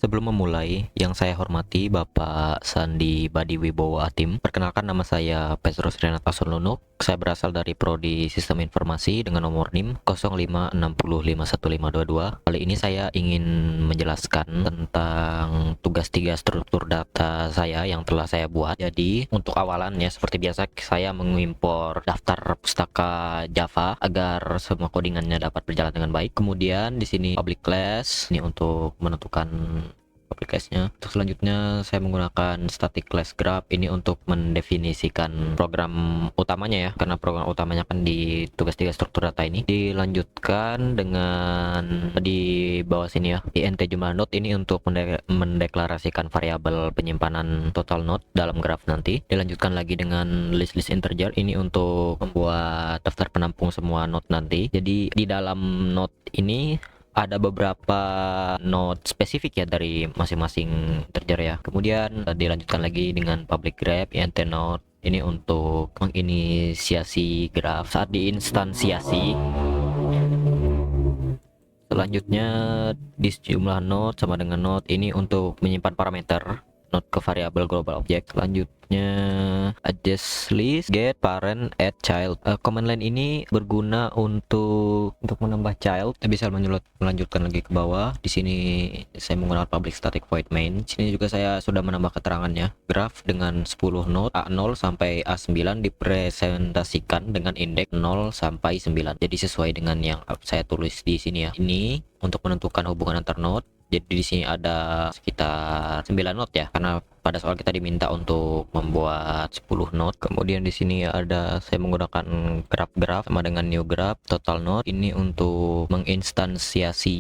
Sebelum memulai, yang saya hormati Bapak Sandi Badi Wibowo Atim. Perkenalkan, nama saya Petrus Renata Sonlunuk. Saya berasal dari Prodi Sistem Informasi dengan nomor NIM 05605152. Kali ini saya ingin menjelaskan tentang tugas 3 struktur data saya yang telah saya buat. Jadi, untuk awalannya seperti biasa saya mengimpor daftar pustaka Java agar semua codingannya dapat berjalan dengan baik. Kemudian di sini public class ini untuk menentukan public class-nya. Untuk selanjutnya saya menggunakan static class graph ini untuk mendefinisikan program utamanya ya, karena program utamanya kan di tugas 3 struktur data ini. Dilanjutkan dengan di bawah sini ya, int jumlah node ini untuk mendeklarasikan variabel penyimpanan total node dalam graph nanti. Dilanjutkan lagi dengan list integer ini untuk membuat daftar penampung semua node nanti. Jadi di dalam node ini ada beberapa node spesifik ya dari masing-masing integer ya. Kemudian dilanjutkan lagi dengan public graph int node ini untuk menginisiasi graph saat diinstansiasi. Selanjutnya di jumlah node sama dengan node ini untuk menyimpan parameter node ke variabel global object. Selanjutnya adjust list get parent add child. Command line ini berguna untuk menambah child. Kita bisa melanjutkan lagi ke bawah. Di sini saya menggunakan public static void main. Di sini juga saya sudah menambah keterangannya. Graph dengan 10 node A0 sampai A9 dipresentasikan dengan indeks 0 sampai 9. Jadi sesuai dengan yang saya tulis di sini ya. Ini untuk menentukan hubungan antar node. Jadi di sini ada sekitar 9 node ya, karena pada soal kita diminta untuk membuat 10 node. Kemudian di sini ada saya menggunakan graph sama dengan new graph total node ini untuk menginstansiasi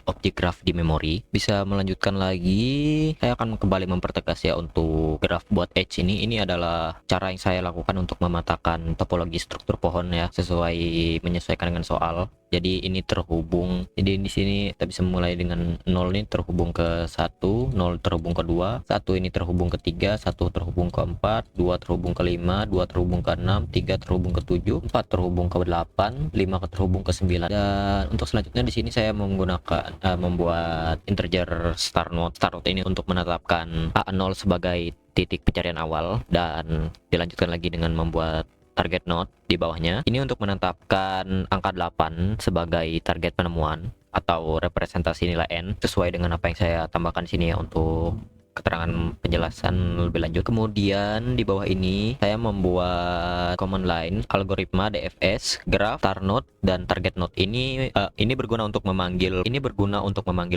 objek graph di memori. Bisa melanjutkan lagi, saya akan kembali mempertegas ya untuk graph buat edge ini adalah cara yang saya lakukan untuk mematakan topologi struktur pohon ya, sesuai menyesuaikan dengan soal. Jadi ini terhubung. Jadi di sini kita bisa mulai dengan 0 ini terhubung ke 1, 0 terhubung ke 2, 1 ini terhubung ke 3, 1 terhubung ke 4, 2 terhubung ke 5, 2 terhubung ke 6, 3 terhubung ke 7, 4 terhubung ke 8, 5 terhubung ke 9. Dan untuk selanjutnya di sini saya menggunakan membuat integer start node ini untuk menetapkan A0 sebagai titik pencarian awal, dan dilanjutkan lagi dengan membuat target node di bawahnya. Ini untuk menetapkan angka 8 sebagai target penemuan atau representasi nilai n sesuai dengan apa yang saya tambahkan di sini ya untuk keterangan penjelasan lebih lanjut. Kemudian di bawah ini saya membuat command line algoritma DFS graph start node dan target node ini berguna untuk memanggil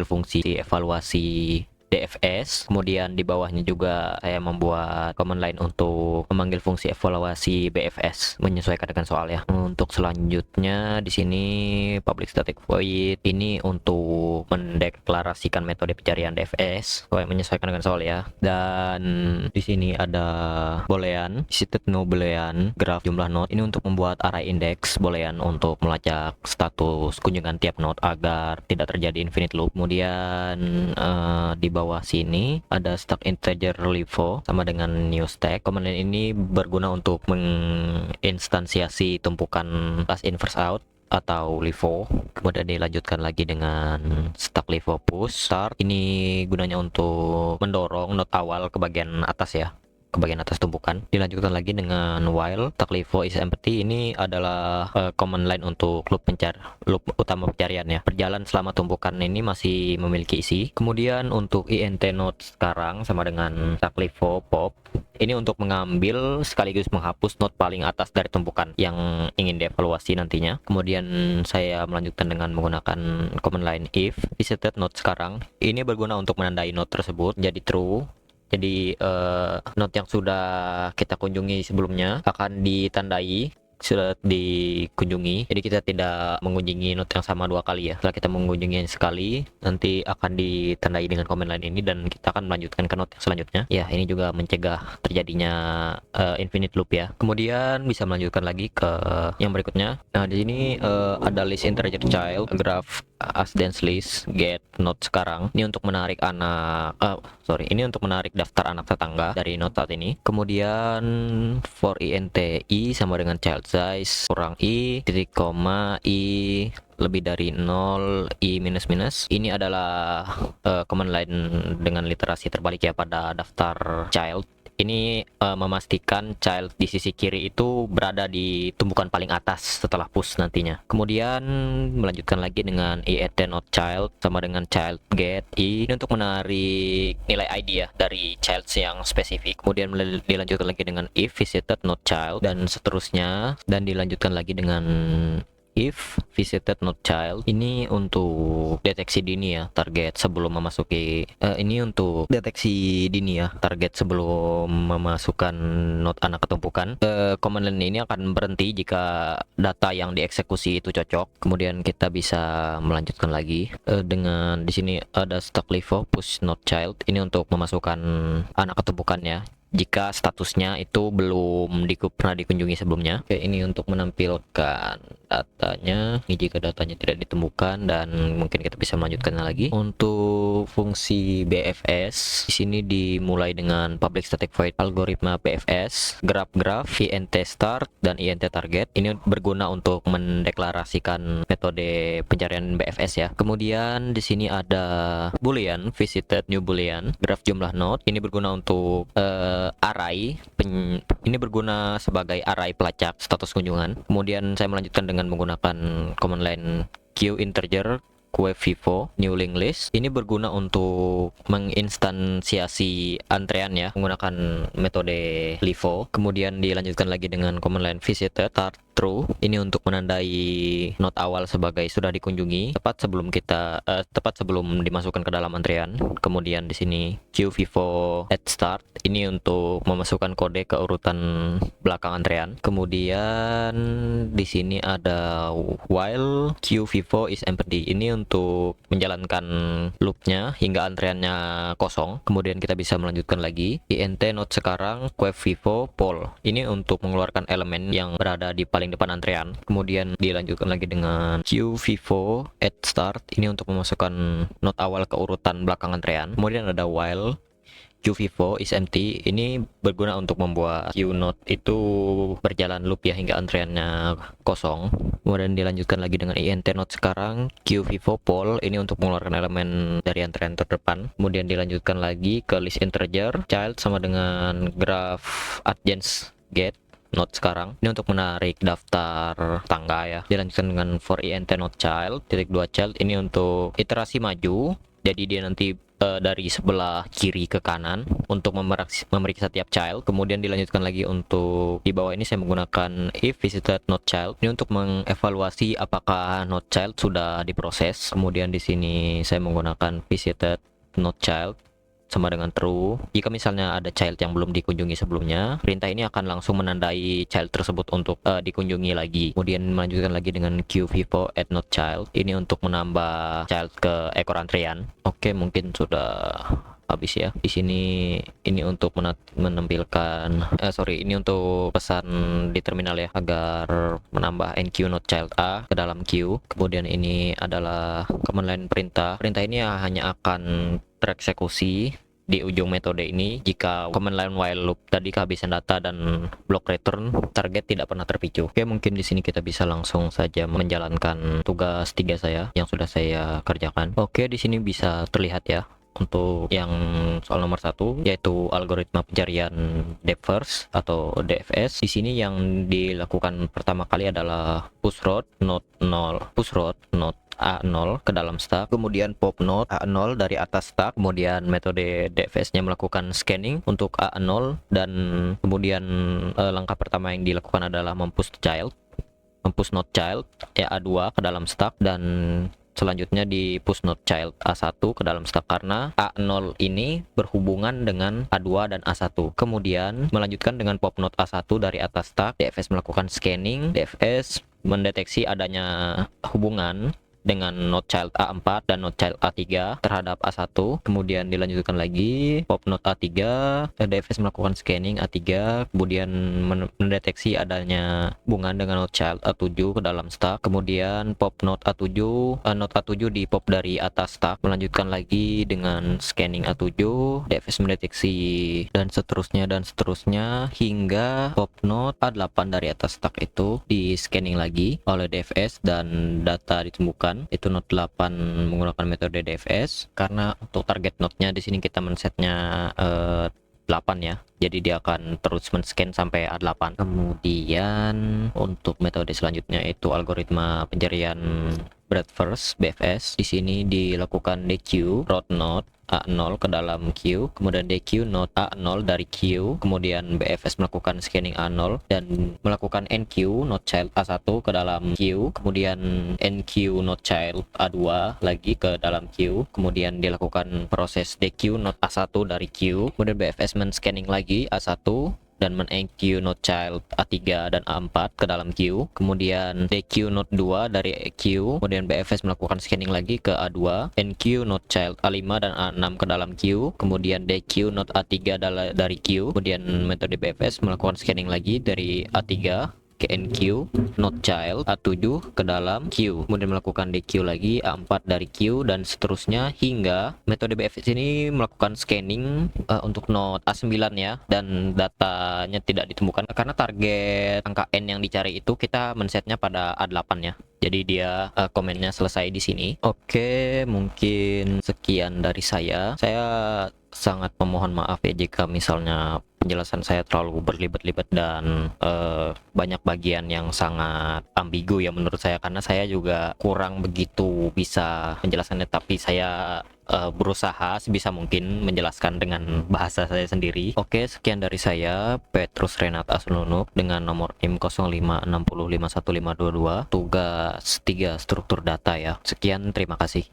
fungsi evaluasi DFS. Kemudian di bawahnya juga saya membuat command line untuk memanggil fungsi evaluasi BFS menyesuaikan dengan soal ya. Untuk selanjutnya di sini public static void ini untuk mendeklarasikan metode pencarian DFS sesuai menyesuaikan dengan soal ya. Dan di sini ada boolean visited no boolean graph jumlah node ini untuk membuat array index boolean untuk melacak status kunjungan tiap node agar tidak terjadi infinite loop. Kemudian di bawah sini ada stack integer LIFO sama dengan new stack. Command line ini berguna untuk menginstansiasi tumpukan class in first out atau LIFO. Kemudian dilanjutkan lagi dengan stack LIFO push start. Ini gunanya untuk mendorong node awal ke bagian atas ya, ke bagian atas tumpukan. Dilanjutkan lagi dengan while stack LIFO is empty. Ini adalah command line untuk loop utama pencarian ya, berjalan selama tumpukan ini masih memiliki isi. Kemudian untuk int node sekarang sama dengan stack LIFO pop ini untuk mengambil sekaligus menghapus node paling atas dari tumpukan yang ingin dievaluasi nantinya. Kemudian saya melanjutkan dengan menggunakan command line if visited node sekarang ini berguna untuk menandai node tersebut jadi true. Jadi node yang sudah kita kunjungi sebelumnya akan ditandai sudah dikunjungi. Jadi kita tidak mengunjungi node yang sama 2 kali ya. Setelah kita mengunjungi sekali, nanti akan ditandai dengan command line ini dan kita akan melanjutkan ke node yang selanjutnya. Ya, ini juga mencegah terjadinya infinite loop ya. Kemudian bisa melanjutkan lagi ke yang berikutnya. Nah, di sini ada list integer child graph as dense list get node sekarang. Ini untuk menarik ini untuk menarik daftar anak tetangga dari node saat ini. Kemudian for int i sama dengan child size kurang i titik koma i lebih dari 0 i minus minus. Ini adalah command line dengan literasi terbalik ya pada daftar child. Ini memastikan child di sisi kiri itu berada di tumbukan paling atas setelah push nantinya. Kemudian melanjutkan lagi dengan int not child sama dengan child get i, ini untuk menarik nilai id ya dari child yang spesifik. Kemudian dilanjutkan lagi dengan if visited not child dan seterusnya, dan dilanjutkan lagi dengan if visited not child. Ini untuk deteksi dini ya, target sebelum memasuki ini untuk deteksi dini ya, target sebelum memasukkan not anak ketumpukan. Command line ini akan berhenti jika data yang dieksekusi itu cocok. Kemudian kita bisa melanjutkan lagi dengan di sini ada stack livo push not child. Ini untuk memasukkan anak ketumpukannya jika statusnya itu belum pernah dikunjungi sebelumnya. Oke, ini untuk menampilkan datanya. Ini jika datanya tidak ditemukan, dan mungkin kita bisa melanjutkannya lagi. Untuk fungsi BFS, di sini dimulai dengan public static void algoritma BFS, graph, int start dan int target. Ini berguna untuk mendeklarasikan metode pencarian BFS ya. Kemudian di sini ada boolean visited new boolean, graph jumlah node. Ini berguna untuk array ini berguna sebagai array pelacak status kunjungan. Kemudian saya melanjutkan dengan menggunakan command line queue_integer vivo new link list. Ini berguna untuk menginstansiasi antrean ya menggunakan metode livo. Kemudian dilanjutkan lagi dengan command line visited start true. Ini untuk menandai not awal sebagai sudah dikunjungi tepat sebelum dimasukkan ke dalam antrean. Kemudian di sini qvivo at start. Ini untuk memasukkan kode ke urutan belakang antrean. Kemudian di sini ada while qvivo is empty. Ini untuk menjalankan loopnya hingga antreannya kosong. Kemudian kita bisa melanjutkan lagi int not sekarang vivo poll. Ini untuk mengeluarkan elemen yang berada di paling depan antrean. Kemudian dilanjutkan lagi dengan qvivo at start. Ini untuk memasukkan not awal ke urutan belakang antrean. Kemudian ada while qvivo is empty. Ini berguna untuk membuat qnode itu berjalan loop ya hingga antreannya kosong. Kemudian dilanjutkan lagi dengan int not sekarang qvivo poll. Ini untuk mengeluarkan elemen dari antrean terdepan. Kemudian dilanjutkan lagi ke list integer child sama dengan graph adjance get not sekarang. Ini untuk menarik daftar tangga ya. Dilanjutkan dengan for int not child titik 2 child. Ini untuk iterasi maju. Jadi dia nanti dari sebelah kiri ke kanan untuk memeriksa tiap child. Kemudian dilanjutkan lagi untuk di bawah ini saya menggunakan if visited not child. Ini untuk mengevaluasi apakah not child sudah diproses. Kemudian di sini saya menggunakan visited not child sama dengan true. Jika misalnya ada child yang belum dikunjungi sebelumnya, perintah ini akan langsung menandai child tersebut untuk dikunjungi lagi. Kemudian melanjutkan lagi dengan qvivo add not child. Ini untuk menambah child ke ekor antrean. Oke, mungkin sudah habis ya. Di sini ini untuk menampilkan ini untuk pesan di terminal ya agar menambah enqueue not child a ke dalam queue. Kemudian ini adalah command line perintah. Perintah ini hanya akan tereksekusi di ujung metode ini jika command line while loop tadi kehabisan data dan block return target tidak pernah terpicu. Oke, mungkin di sini kita bisa langsung saja menjalankan tugas 3 saya yang sudah saya kerjakan. Oke, di sini bisa terlihat ya untuk yang soal nomor 1 yaitu algoritma pencarian depth first atau DFS. Di sini yang dilakukan pertama kali adalah push road not A0 ke dalam stack, kemudian pop node A0 dari atas stack. Kemudian metode DFS-nya melakukan scanning untuk A0 dan kemudian langkah pertama yang dilakukan adalah mempush node child A2 ke dalam stack, dan selanjutnya di push node child A1 ke dalam stack karena A0 ini berhubungan dengan A2 dan A1. Kemudian melanjutkan dengan pop node A1 dari atas stack. DFS melakukan scanning. DFS mendeteksi adanya hubungan dengan node child A4 dan node child A3 terhadap A1. Kemudian dilanjutkan lagi pop node A3, DFS melakukan scanning A3, kemudian mendeteksi adanya hubungan dengan node child A7 ke dalam stack. Kemudian pop node A7, node A7 di pop dari atas stack. Melanjutkan lagi dengan scanning A7, DFS mendeteksi dan seterusnya hingga pop node A8 dari atas stack itu di scanning lagi oleh DFS dan data ditemukan itu node 8 menggunakan metode DFS. Karena untuk target node-nya di sini kita men-setnya 8 ya. Jadi dia akan terus men-scan sampai A8. Kemudian untuk metode selanjutnya itu algoritma pencarian breadth first BFS. Di sini dilakukan DQ root node A0 ke dalam Q, kemudian DQ node A0 dari Q, kemudian BFS melakukan scanning A0 dan melakukan NQ node child A1 ke dalam Q, kemudian NQ node child A2 lagi ke dalam Q, kemudian dilakukan proses DQ node A1 dari Q, kemudian BFS men-scanning lagi A1 dan men-NQ node child A3 dan A4 ke dalam Q, kemudian DQ node 2 dari Q, kemudian BFS melakukan scanning lagi ke A2, NQ node child A5 dan A6 ke dalam Q, kemudian DQ node A3 dari Q, kemudian metode BFS melakukan scanning lagi dari A3 ke NQ node child A7 ke dalam Q, kemudian melakukan DQ lagi A4 dari Q dan seterusnya hingga metode BFS ini melakukan scanning untuk node A9 ya, dan datanya tidak ditemukan karena target angka N yang dicari itu kita men-setnya pada A8 ya. Jadi dia komennya selesai di sini. Oke, mungkin sekian dari saya. Saya sangat memohon maaf ya jika misalnya penjelasan saya terlalu berlibat-libat dan banyak bagian yang sangat ambigu ya menurut saya, karena saya juga kurang begitu bisa menjelaskannya, tapi saya berusaha sebisa mungkin menjelaskan dengan bahasa saya sendiri. Oke, sekian dari saya, Petrus Renat Asununuk dengan nomor NIM 0560515222, tugas 3 struktur data ya. Sekian, terima kasih.